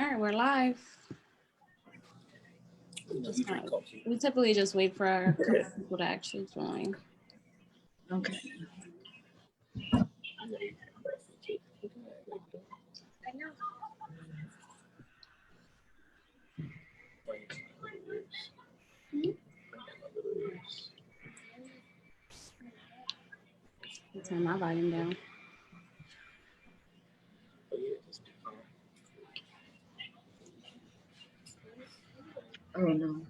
All right, we're live. We typically just wait for our people to actually join. Okay. Turn my volume down. Oh no.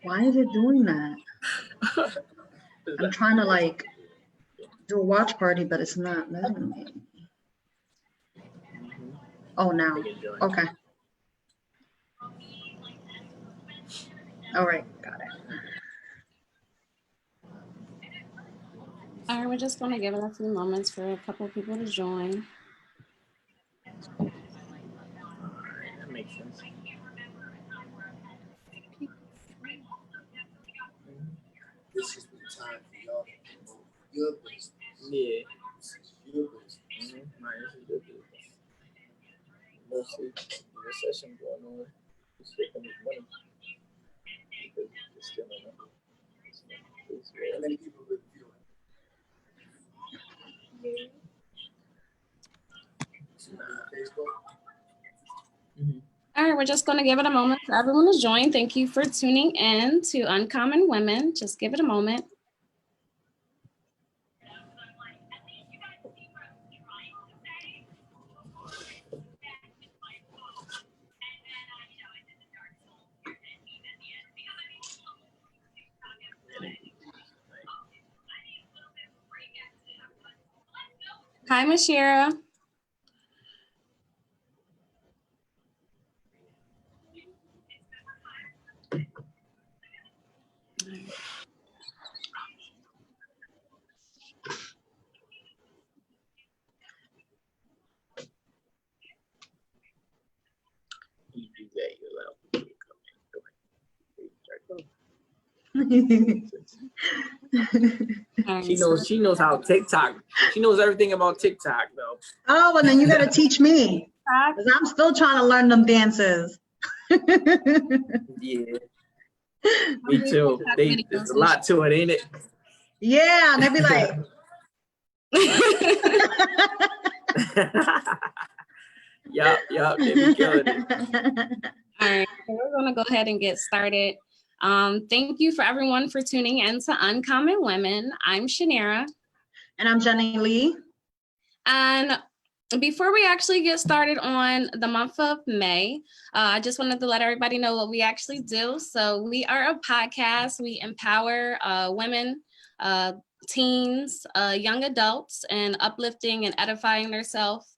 Why is it doing that? I'm trying to like do a watch party, but it's not letting me. Oh, now. Okay. All right, got it. All right, we're just going to give it a few moments for a couple of people to join. All right, that makes sense. This is the time for y'all to promote your business. Yeah. This is your business. Right, this is your business. Mostly the recession going on. You still can make money. Because you're still in How many people would feel it? Facebook? All right, we're just going to give it a moment for everyone to join. Thank you for tuning in to Uncommon Women. Just give it a moment. Hi, Mashira. You do that, you're allowed. She knows how TikTok. She knows everything about TikTok though. Oh, well then you gotta teach me. Because I'm still trying to learn them dances. Yeah. Me too. There's a lot to it, ain't it? Yeah, and they'd be like, Yup, they be killing it. All right, so we're going to go ahead and get started. Thank you for everyone for tuning in to Uncommon Women. I'm Shanira. And I'm Jenny Lee. And before we actually get started on the month of May, I just wanted to let everybody know what we actually do. So we are a podcast. We empower women, teens, young adults, and uplifting and edifying themselves,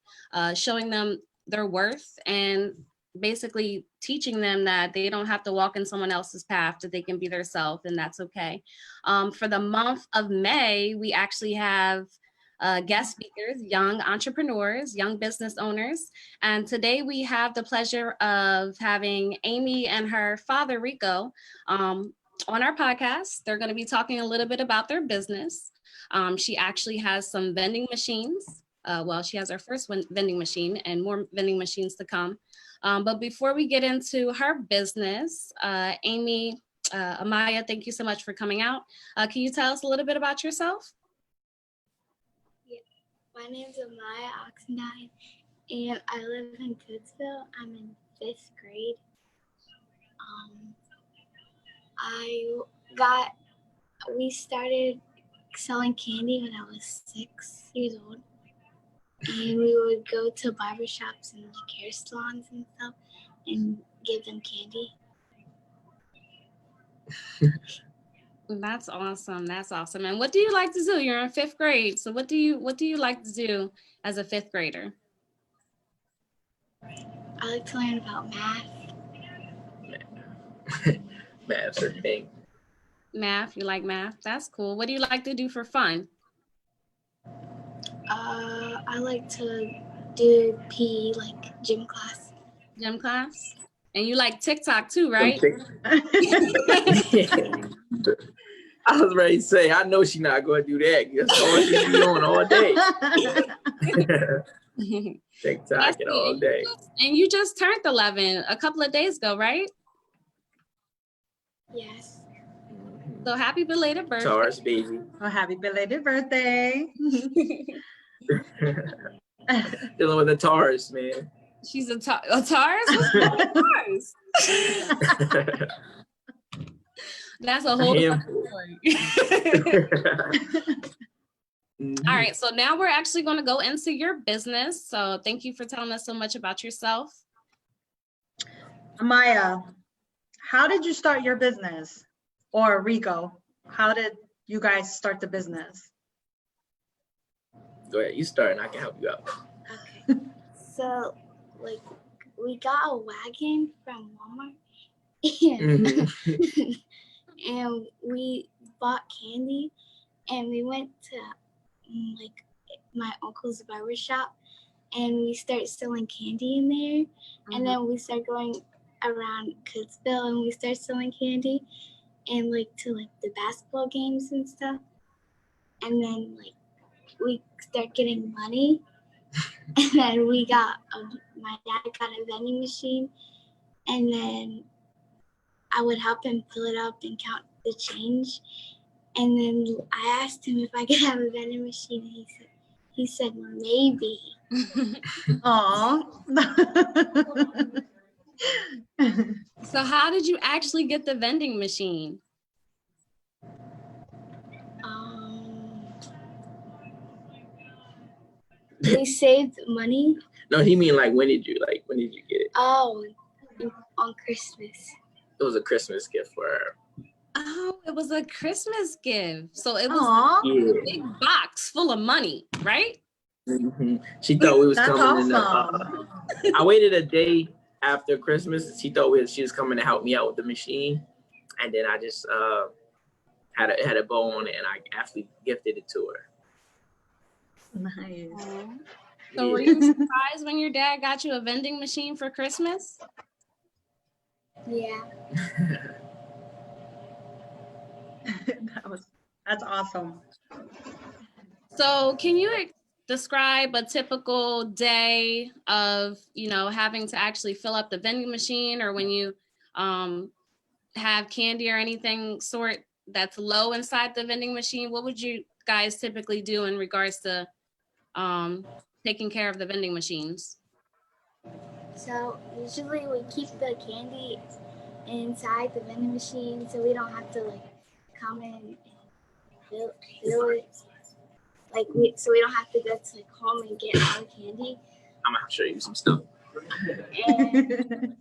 showing them their worth, and basically teaching them that they don't have to walk in someone else's path, that they can be themselves, and that's okay. For the month of May, we actually have guest speakers, young entrepreneurs, young business owners. And today we have the pleasure of having Amy and her father, Reco, on our podcast. They're going to be talking a little bit about their business. She actually has some vending machines. Well, she has her first vending machine and more vending machines to come. But before we get into her business, Amy, Amya, thank you so much for coming out. Can you tell us a little bit about yourself? My name's Amya Oxendine, and I live in Cootsville. I'm in 5th grade. We started selling candy when I was 6 years old. And we would go to barbershops and hair salons and stuff and give them candy. That's awesome. That's awesome. And what do you like to do? You're in 5th grade. So what do you like to do as a 5th grader? I like to learn about math. Math's her thing. Math, you like math? That's cool. What do you like to do for fun? I like to do PE, like gym class. Gym class? And you like TikTok too, right? I was ready to say, I know she's not going to do that. That's all she be on all day. TikTok it all day. And you just turned 11 a couple of days ago, right? Yes. So happy belated birthday. Taurus, baby. Well, happy belated birthday. Dealing with a Taurus, man. She's a Taurus? What's a Taurus? That's a whole other story. All right, so now we're actually going to go into your business. So thank you for telling us so much about yourself. Amya, how did you start your business? Or Reco, how did you guys start the business? Go ahead, you start and I can help you out. Okay. So, like, we got a wagon from Walmart and, and we bought candy and we went to like my uncle's barber shop and we started selling candy in there. And then we started going around Cooksville and we started selling candy and like to like the basketball games and stuff. And then like we start getting money. And then we got, my dad got a vending machine. And then I would help him fill it up and count the change. And then I asked him if I could have a vending machine. And he said maybe. Aw. So how did you actually get the vending machine? We saved money. No, he mean like when did you get it? Oh, on Christmas. It was a Christmas gift for her. Oh, it was a Christmas gift. So it was Aw. a big box full of money, right? She thought we was That's coming awesome. I waited a day after Christmas. She thought she was coming to help me out with the machine. And then I just had a bow on it and I actually gifted it to her. Nice. So were you surprised when your dad got you a vending machine for Christmas? Yeah. That's awesome. So can you describe a typical day of, having to actually fill up the vending machine, or when you have candy or anything sort that's low inside the vending machine? What would you guys typically do in regards to taking care of the vending machines? So usually we keep the candy inside the vending machine so we don't have to like come in and fill it. So we don't have to go to like home and get all the candy. I'm gonna show you some stuff. And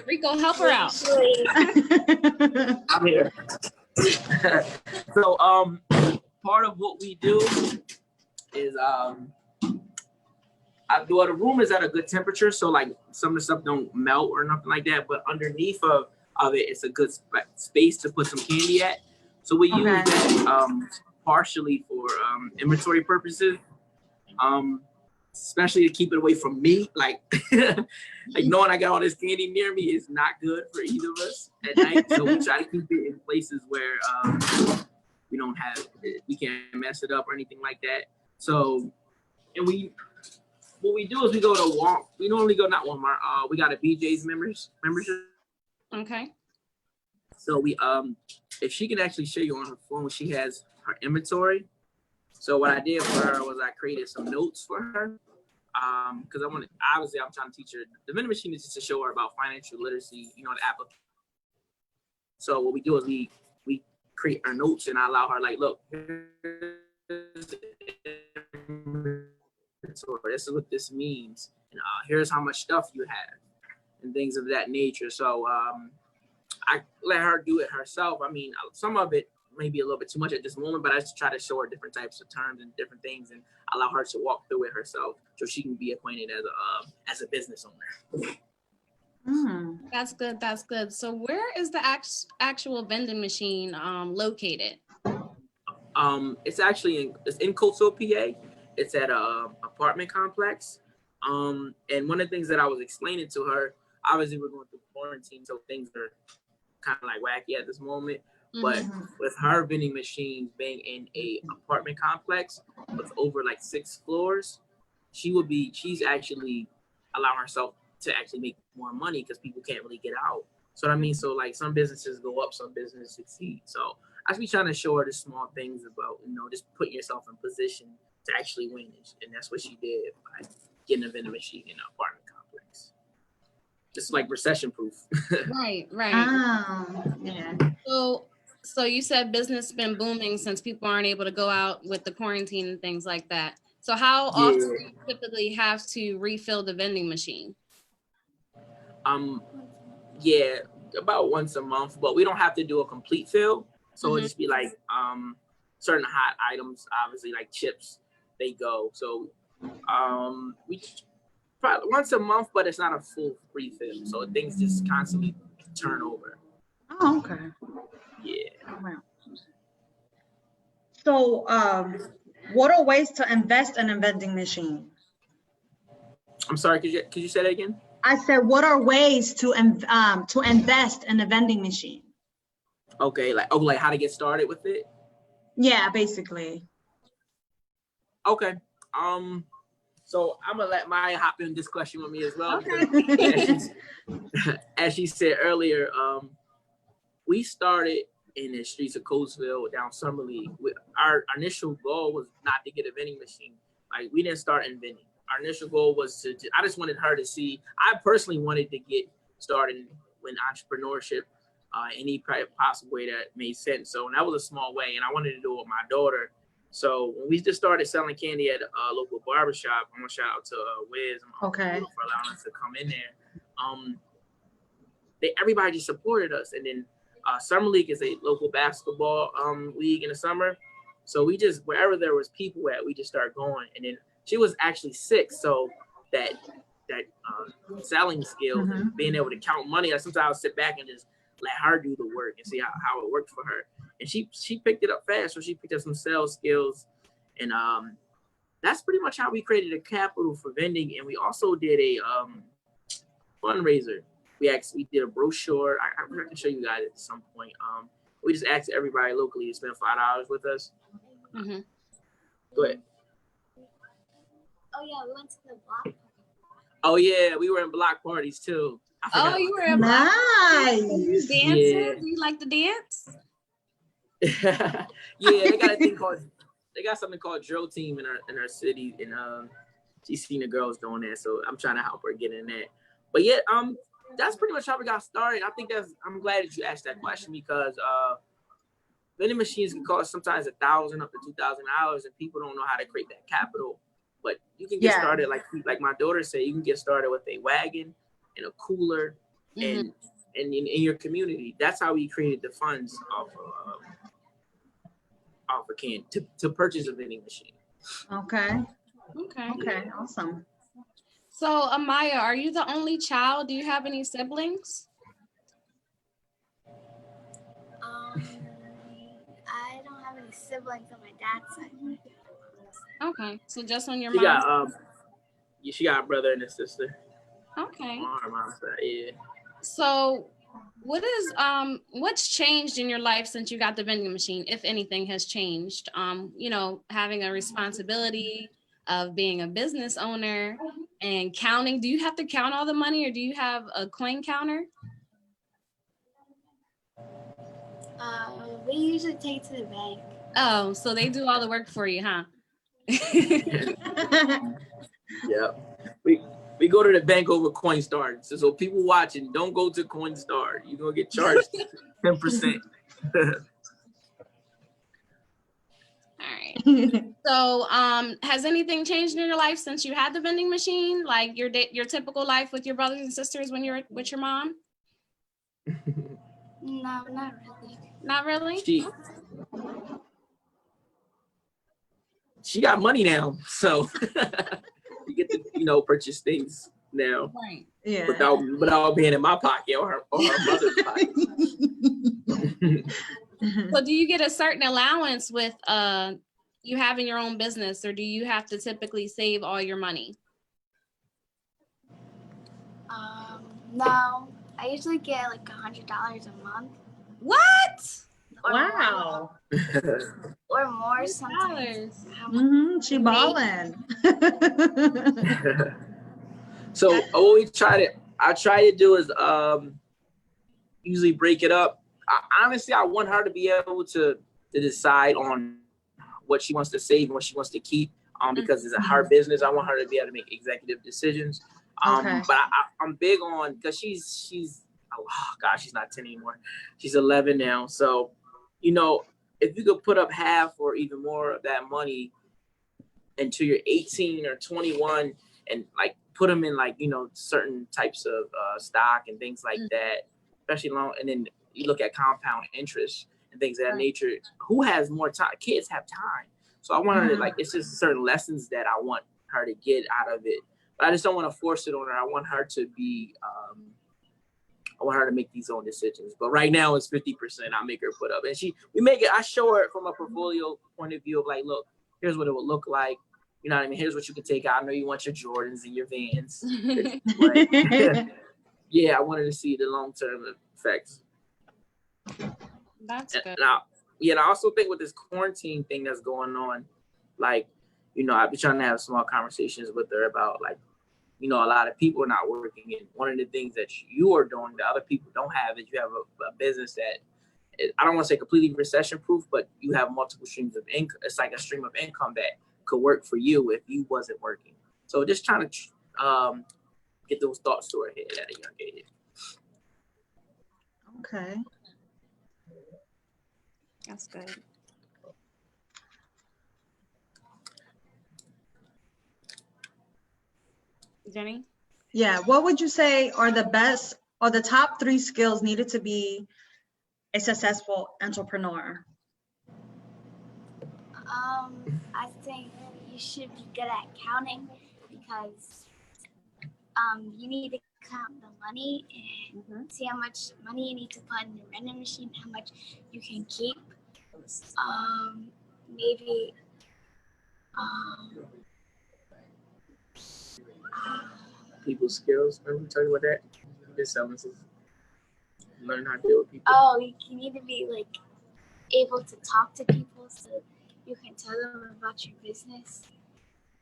Reco, help her out. I'm here. So part of what we do is the room is at a good temperature, so like some of the stuff don't melt or nothing like that, but underneath of it, it's a good space to put some candy at. So we use that partially for inventory purposes, especially to keep it away from me. Like knowing I got all this candy near me is not good for either of us at night. So we try to keep it in places where we can't mess it up or anything like that. So, and what we do is we go to Walmart. We normally go not Walmart. We got a BJ's membership. Okay. So we if she can actually show you on her phone, she has her inventory. So what I did for her was I created some notes for her. Because I'm trying to teach her. The vending machine is just to show her about financial literacy, the application. So what we do is we create our notes and I allow her like, look, so this is what this means, and here's how much stuff you have, and things of that nature. So I let her do it herself. I mean, some of it may be a little bit too much at this moment, but I just try to show her different types of terms and different things, and allow her to walk through it herself, so she can be acquainted as a business owner. That's good. That's good. So where is the actual vending machine located? It's actually in Coatesville, PA. It's at a apartment complex. And one of the things that I was explaining to her, obviously we're going through quarantine, so things are kind of like wacky at this moment. But Mhm. with her vending machine being in a apartment complex with over like 6 floors, she's actually allowing herself to actually make more money because people can't really get out. So I mean, so like some businesses go up, some businesses succeed. So I just be trying to show her the small things about, just putting yourself in position to actually win. And that's what she did by getting a vending machine in an apartment complex. It's like recession proof. Right, right. Oh, yeah. So you said business been booming since people aren't able to go out with the quarantine and things like that. So how often do you typically have to refill the vending machine? Yeah, about once a month, but we don't have to do a complete fill. So it'll just be like certain hot items, obviously like chips, they go. So we probably once a month, but it's not a full refill. So things just constantly turn over. Oh, okay. Yeah. Wow. So, what are ways to invest in a vending machine? I'm sorry, could you say that again? I said, what are ways to invest in a vending machine? Okay, like how to get started with it? Yeah, basically. Okay. So I'm gonna let Maya hop in this question with me as well. Okay. As she said earlier, we started in the streets of Coatesville down Summer League. Our initial goal was not to get a vending machine. Like we didn't start in vending. Our initial goal was I just wanted her to see. I personally wanted to get started in entrepreneurship, any possible way that made sense. So that was a small way, and I wanted to do it with my daughter. So when we just started selling candy at a local barbershop, I'm gonna shout out to Wiz Okay. for allowing us to come in there. Everybody just supported us, and then Summer League is a local basketball league in the summer. So we just wherever there was people at, we just started going. And then she was actually sick, so that selling skills and being able to count money. Sometimes I would sit back and just let her do the work and see how it worked for her. And she picked it up fast. So she picked up some sales skills, and that's pretty much how we created a capital for vending. And we also did a fundraiser. We did a brochure. I can show you guys at some point. We just asked everybody locally to spend $5 with us. Mm-hmm. Go ahead. Oh yeah, we went to the block. Oh yeah, we were in block parties too. Oh, you were in block Nice. dancing? Yeah. Do you like to dance? Yeah, they got something called drill team in our city, and she's seen the girls doing that, so I'm trying to help her get in that. But yeah, that's pretty much how we got started. I think I'm glad that you asked that question because vending machines can cost sometimes $1,000 up to $2,000, and people don't know how to create that capital. But you can get started like my daughter said. You can get started with a wagon and a cooler, and in your community. That's how we created the funds off a can to purchase a vending machine. Okay. Okay. Awesome. So, Amaya, are you the only child? Do you have any siblings? I don't have any siblings on my dad's side. Okay, so just on your She mom's. got she got a brother and a sister. Okay. On her mom's side, yeah. So, what's changed in your life since you got the vending machine, if anything has changed? Having a responsibility of being a business owner and counting. Do you have to count all the money, or do you have a coin counter? We usually take to the bank. Oh, so they do all the work for you, huh? Yeah. We go to the bank over Coinstar. So people watching, don't go to Coinstar. You're gonna get charged 10%. All right. So, has anything changed in your life since you had the vending machine? Like your typical life with your brothers and sisters when you're with your mom? No, not really. Not really? She got money now, so you get to purchase things now. Right. Yeah. Without being in my pocket or her mother's pocket. So do you get a certain allowance with you having your own business, or do you have to typically save all your money? No, I usually get like $100 a month. What? or Wow. or more sometimes. $100. How much She we make. ballin'. So I try to do is usually break it up. Honestly, I want her to be able to decide on what she wants to save and what she wants to keep. Because it's her business. I want her to be able to make executive decisions. Okay. But I'm big on, because she's oh gosh, she's not 10 anymore. She's 11 now. So, you know, if you could put up half or even more of that money until you're 18 or 21, and like put them in, like, you know, certain types of stock and things like that, especially long. And then you look at compound interest and things of that nature. Who has more time? Kids have time. So I want her to, like, it's just certain lessons that I want her to get out of it. But I just don't want to force it on her. I want her to be, I want her to make these own decisions. But right now it's 50%. I make her put up, and we make it. I show her from a portfolio point of view of, like, look, here's what it would look like. You know what I mean? Here's what you can take out. I know you want your Jordans and your Vans. Like, yeah, I wanted to see the long-term effects. That's good. And I also think with this quarantine thing that's going on, like, you know, I've been trying to have small conversations with her about, like, you know, a lot of people are not working. And one of the things that you are doing that other people don't have is you have a business that, I don't want to say completely recession proof, but you have multiple streams of income. It's like a stream of income that could work for you if you wasn't working. So just trying to get those thoughts to her head at a young age. Okay. That's good. Jenny? Yeah. What would you say are the best or the top 3 skills needed to be a successful entrepreneur? I think you should be good at counting, because you need to count the money and see how much money you need to put in the vending machine, how much you can keep. Maybe People skills. Remember we talking about that? Just learn how to deal with people. oh, you need to be like able to talk to people so you can tell them about your business.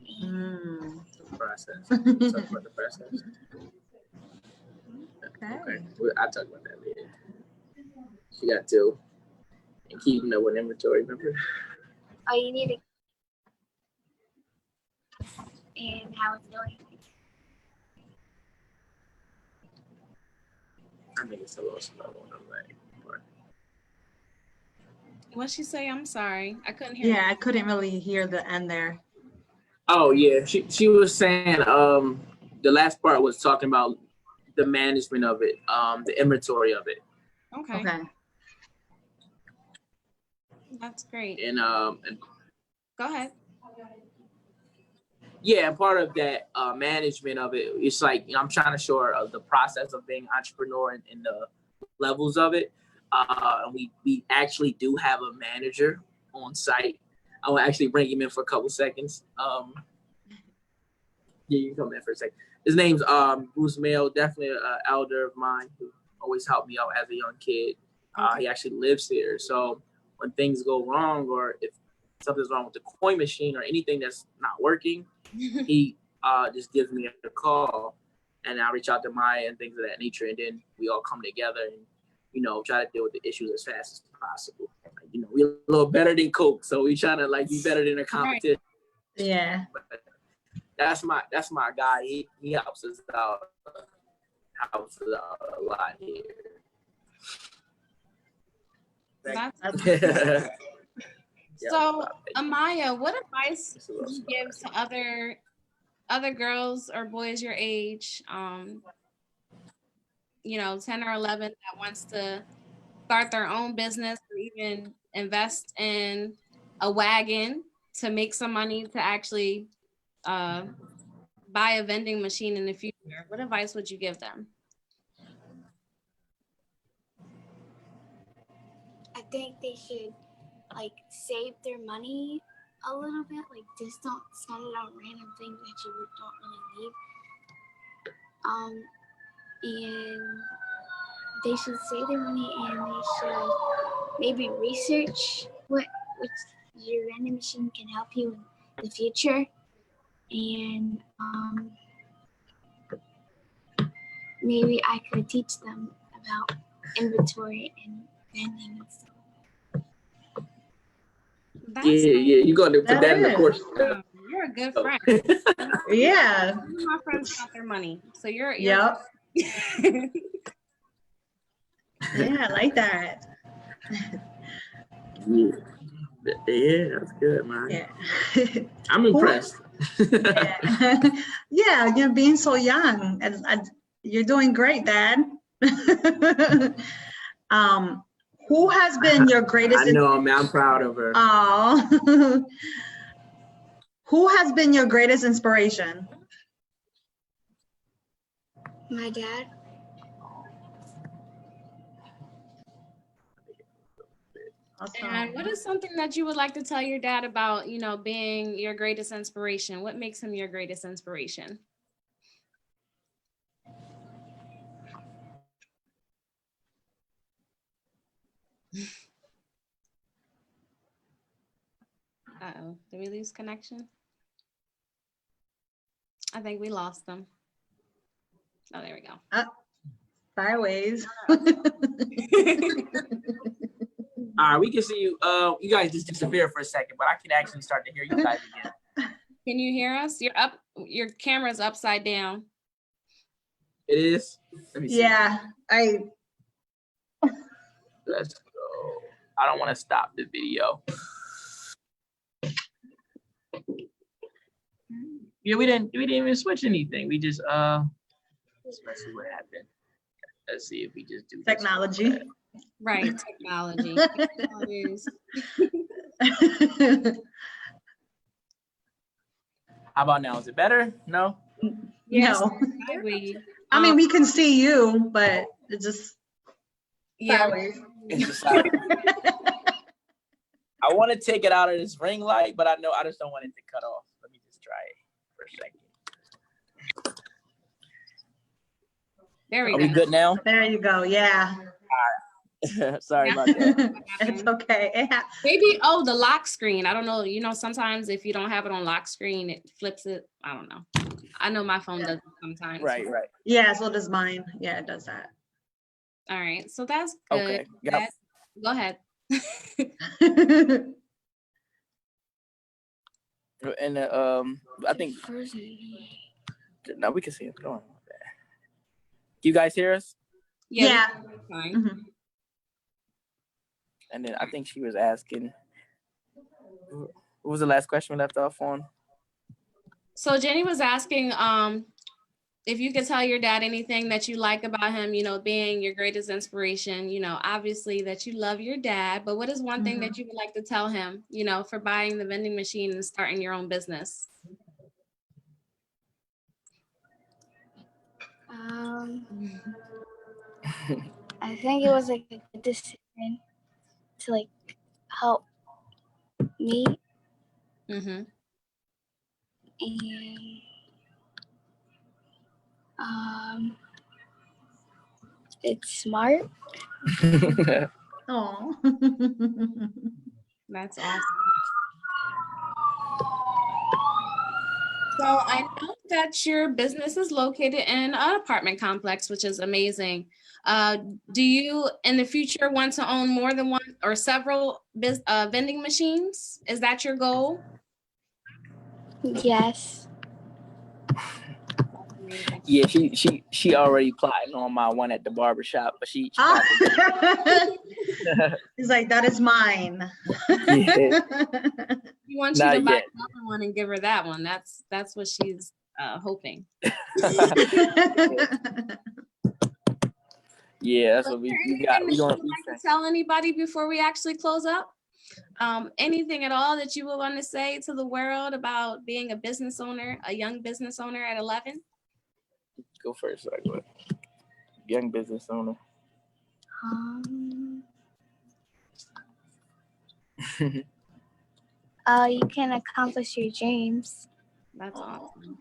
The process. Talk about the process. Okay. I'll talk about that later. She got 2. And keeping up with inventory, remember? Oh, you need to, and how it's going. I think it's a little slow on the leg. What'd she say? I'm sorry. I couldn't hear. Yeah, I couldn't really hear the end there. Oh yeah, she was saying the last part was talking about the management of it, the inventory of it. Okay. That's great. And Go ahead. yeah, and part of that management of it, it's like, you know, I'm trying to show her the process of being an entrepreneur and the levels of it. And we actually do have a manager on site. I will actually bring him in for a couple seconds. Yeah, you can come in for a second. His name's Bruce Mail, definitely an elder of mine who always helped me out as a young kid. He actually lives here. So when things go wrong, or if something's wrong with the coin machine or anything that's not working, he just gives me a call, and I reach out to Maya and things of that nature, and then we all come together and, you know, try to deal with the issues as fast as possible. Like, you know, we're a little better than Coke, so we trying to, like, be better than the competition. Yeah. But that's my guy. He helps us out a lot here. So, Amya, what advice would you give to other girls or boys your age, you know, 10 or 11, that wants to start their own business or even invest in a wagon to make some money to actually buy a vending machine in the future? What advice would you give them? I think they should like save their money a little bit. Like, just don't spend it on random things that you don't really need. And they should save their money, and they should maybe research which your vending machine can help you in the future, and maybe I could teach them about inventory and vending and stuff. That's You're going to put That that in the is. course. You're a good friend. Yeah. My friends got their money, so you're Yep. Yeah, I like that. Yeah, that's good, man. Yeah. I'm impressed. Yeah. Yeah, you're being so young. And you're doing great, Dad. Who has been your greatest? I know, man. I'm proud of her. Oh. Who has been your greatest inspiration? My dad. Awesome. And what is something that you would like to tell your dad about, you know, being your greatest inspiration? What makes him your greatest inspiration? Uh-oh, did we lose connection? I think we lost them. Oh, there we go. Byways. All right, we can see you. You guys just disappeared for a second, but I can actually start to hear you guys again. Can you hear us? You're up. Your camera's upside down. It is. Let me see. Yeah, Let's go. I don't want to stop the video. Yeah, we didn't even switch anything. We just let's see what happened. Let's see if we just do this. technology. Right, technology. How about now? Is it better? No? Yes, No. sideways. I mean, we can see you, but it just Yeah. sideways. It's just I want to take it out of this ring light, but I just don't want it to cut off. Let me just try it for a second. There we Are go. we good now? There you go. Yeah. Sorry about that. It's okay. Maybe, the lock screen. I don't know. You know, sometimes if you don't have it on lock screen, it flips it. I don't know. I know my phone does it sometimes. Right. Yeah, so does mine. Yeah, it does that. All right. So that's good. Okay. Yep. Go ahead. And I think no, we can see it. Go on. Do you guys hear us? Yeah. Fine. Mhm. And then I think she was asking, what was the last question we left off on? So Jenny was asking if you could tell your dad anything that you like about him, you know, being your greatest inspiration, you know, obviously that you love your dad, but what is one thing that you would like to tell him, you know, for buying the vending machine and starting your own business? I think it was like a good decision to like help me, Mm-hmm. and it's smart. Oh. That's awesome. So I know that your business is located in an apartment complex, which is amazing. Do you in the future want to own more than one or several vending machines? Is that your goal? Yes. Yeah, she already plotting on my one at the barbershop, but she He's like, that is mine. Yeah. You want you Not to buy yet. another one and give her that one. That's what she's hoping. Yeah, that's what we got. We Would going you like to tell anybody before we actually close up? Anything at all that you would want to say to the world about being a business owner, a young business owner at 11? go first. Like what? Young business owner. You can accomplish your dreams. That's awesome.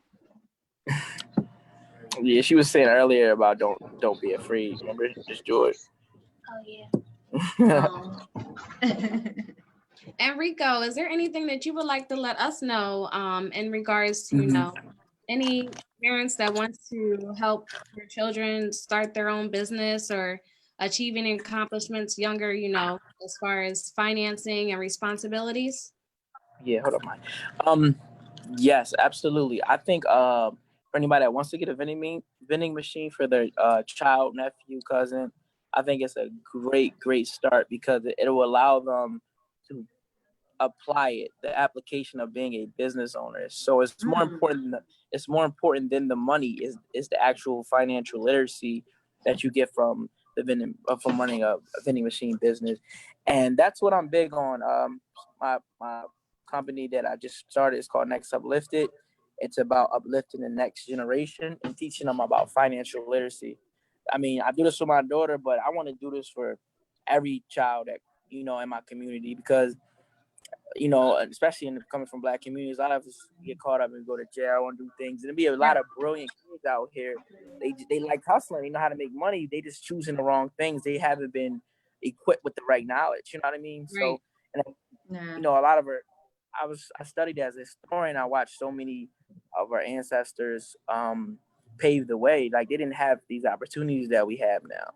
Yeah, she was saying earlier about don't be afraid. Remember, just do it. Oh yeah. Um, And Rico, is there anything that you would like to let us know in regards to, Mhm. any parents that want to help their children start their own business or achieve any accomplishments younger, as far as financing and responsibilities? Yeah, hold up, Mike. Yes, absolutely. I think for anybody that wants to get a vending machine for their child, nephew, cousin, I think it's a great start because it will allow them to apply it, the application of being a business owner. So it's more important than the money is the actual financial literacy that you get from the from running a vending machine business. And that's what I'm big on. My company that I just started is called Next Uplifted. It's about uplifting the next generation and teaching them about financial literacy. I mean, I do this for my daughter, but I want to do this for every child that in my community because especially coming from Black communities, a lot of us get caught up and go to jail and do things. And there be a lot of brilliant kids out here. They like hustling. They know how to make money. They just choosing the wrong things. They haven't been equipped with the right knowledge. You know what I mean? Right. So, and a lot of I studied as a historian. I watched so many of our ancestors pave the way. Like they didn't have these opportunities that we have now.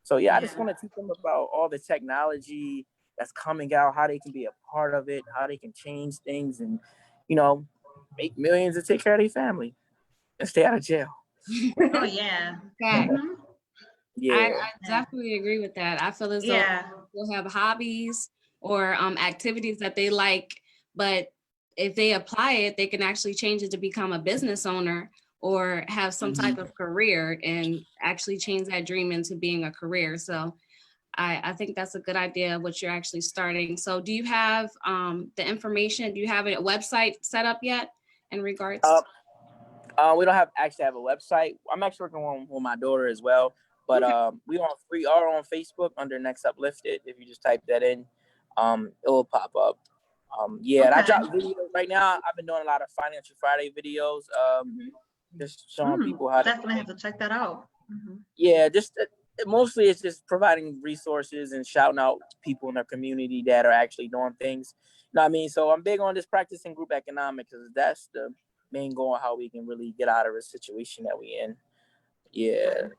So I just want to teach them about all the technology that's coming out, how they can be a part of it, how they can change things and, make millions and take care of their family and stay out of jail. Oh yeah. Okay. Yeah. I definitely agree with that. I feel as though people have hobbies or activities that they like, but if they apply it, they can actually change it to become a business owner or have some type of career and actually change that dream into being a career. So I think that's a good idea what you're actually starting. So do you have the information? Do you have a website set up yet in regards? We don't have a website. I'm actually working on with my daughter as well. But we are on Facebook under Next Uplifted. If you just type that in, it will pop up. And I drop videos right now. I've been doing a lot of Financial Friday videos. Just showing people how to definitely have to check that out. Yeah, just mostly it's just providing resources and shouting out people in our community that are actually doing things. You know what I mean? So I'm big on just practicing group economics because that's the main goal, how we can really get out of the situation that we in. Yeah.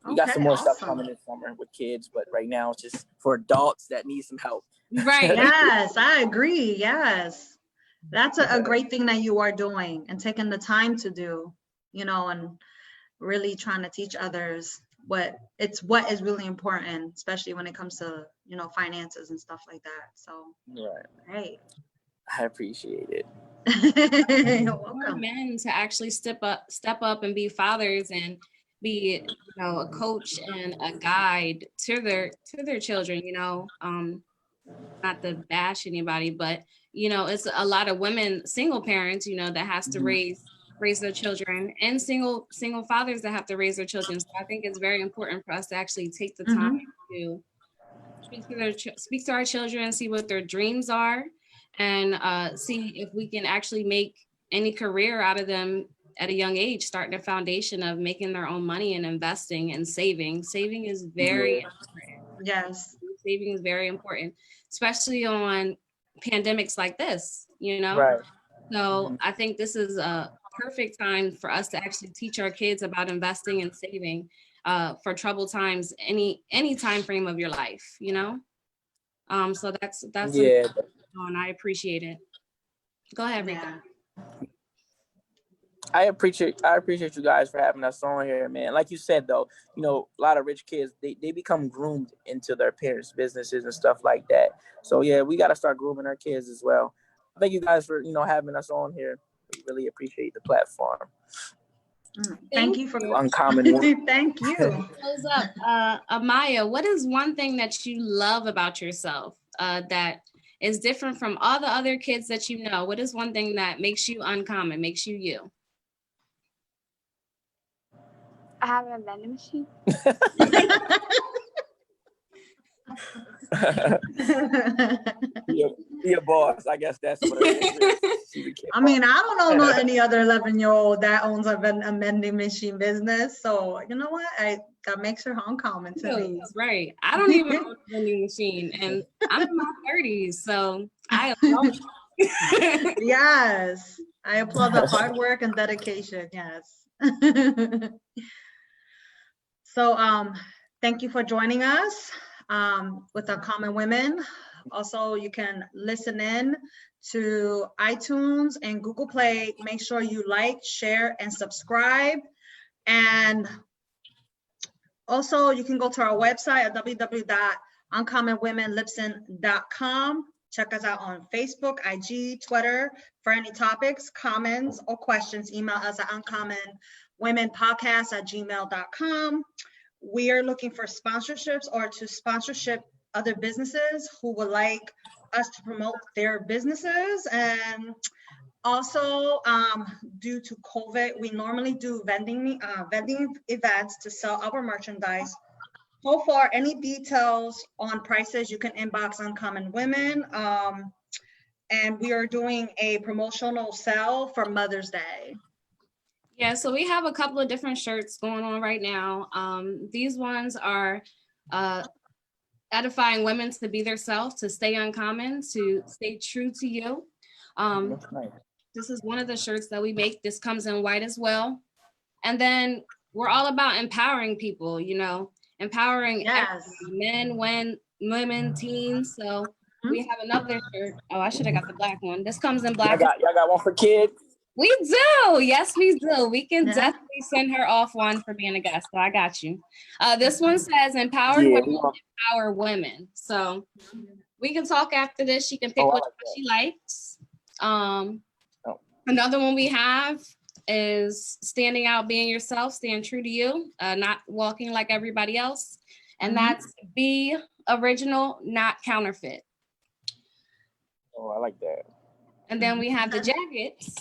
We got some more stuff coming this summer with kids, but right now it's just for adults that need some help. Right. Yes, I agree. Yes. That's a great thing that you are doing and taking the time to do, and really trying to teach others what is really important, especially when it comes to, finances and stuff like that. So, great. I appreciate it. You're welcome. For men to actually step up and be fathers and be a coach and a guide to their children, not to bash anybody, but it's a lot of women, single parents, that has to raise their children, and single fathers that have to raise their children. So I think it's very important for us to actually take the time to speak to our children, see what their dreams are, and see if we can actually make any career out of them at a young age, starting a foundation of making their own money and investing and saving. Saving is very important. Yes. Saving is very important, especially on pandemics like this, Right. So I think this is a perfect time for us to actually teach our kids about investing and saving for troubled times, any time frame of your life, So that's and I appreciate it. Go ahead, Rico. I appreciate you guys for having us on here, man. Like you said, though, a lot of rich kids, they become groomed into their parents' businesses and stuff like that. So yeah, we got to start grooming our kids as well. Thank you guys for having us on here. We really appreciate the platform. Thank you for uncommon. Thank you. Close up, Amya. What is one thing that you love about yourself that is different from all the other kids that you know? What is one thing that makes you uncommon, makes you you? I have a vending machine. Be a boss. I guess that's what it is. She's a kid. I mean, I don't know any other 11-year-old that owns a vending machine business. So you know what? That makes her uncommon to me. Yes, right. I don't even own a vending machine, and I'm in my 30s, so I don't. Yes, I applaud the hard work and dedication. Yes. So thank you for joining us with Uncommon Women. Also, you can listen in to iTunes and Google Play. Make sure you like, share, and subscribe. And also, you can go to our website at www.uncommonwomenlipson.com. Check us out on Facebook, IG, Twitter. For any topics, comments, or questions, email us at uncommonwomenpodcast@gmail.com. We are looking for sponsorships or to sponsorship other businesses who would like us to promote their businesses. And also, due to COVID, we normally do vending events to sell our merchandise. So for any details on prices, you can inbox Uncommon Women. And we are doing a promotional sale for Mother's Day. Yeah, so we have a couple of different shirts going on right now. These ones are edifying women to be themselves, to stay uncommon, to stay true to you. That's nice. This is one of the shirts that we make. This comes in white as well. And then we're all about empowering people, you know, empowering Yes. men, women, teens. So we have another shirt. Oh, I should have got the black one. This comes in black. Y'all got one for kids? We do. Yes, we do. We can Yeah. definitely send her off one for being a guest. So I got you. This one says empower women, empower women. So we can talk after this. She can pick which one she likes. Another one we have is standing out, being yourself, staying true to you, not walking like everybody else. And that's be original, not counterfeit. Oh, I like that. And then we have the jackets.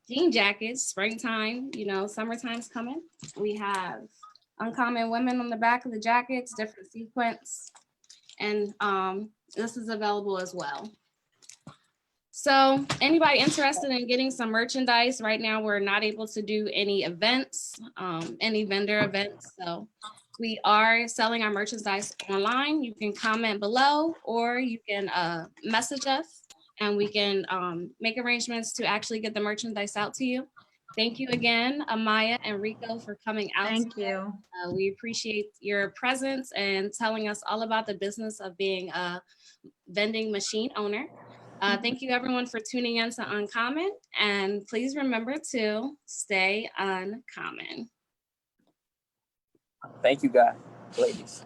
Jean jackets, springtime, you know, summertime's coming. We have Uncommon Women on the back of the jackets, different sequence. And this is available as well. So anybody interested in getting some merchandise, right now we're not able to do any events, any vendor events. So we are selling our merchandise online. You can comment below or you can message us. And we can make arrangements to actually get the merchandise out to you. Thank you again, Amya and Reco, for coming out. Thank you. We appreciate your presence and telling us all about the business of being a vending machine owner. Thank you everyone for tuning in to Uncommon, and please remember to stay uncommon. Thank you, guys, ladies.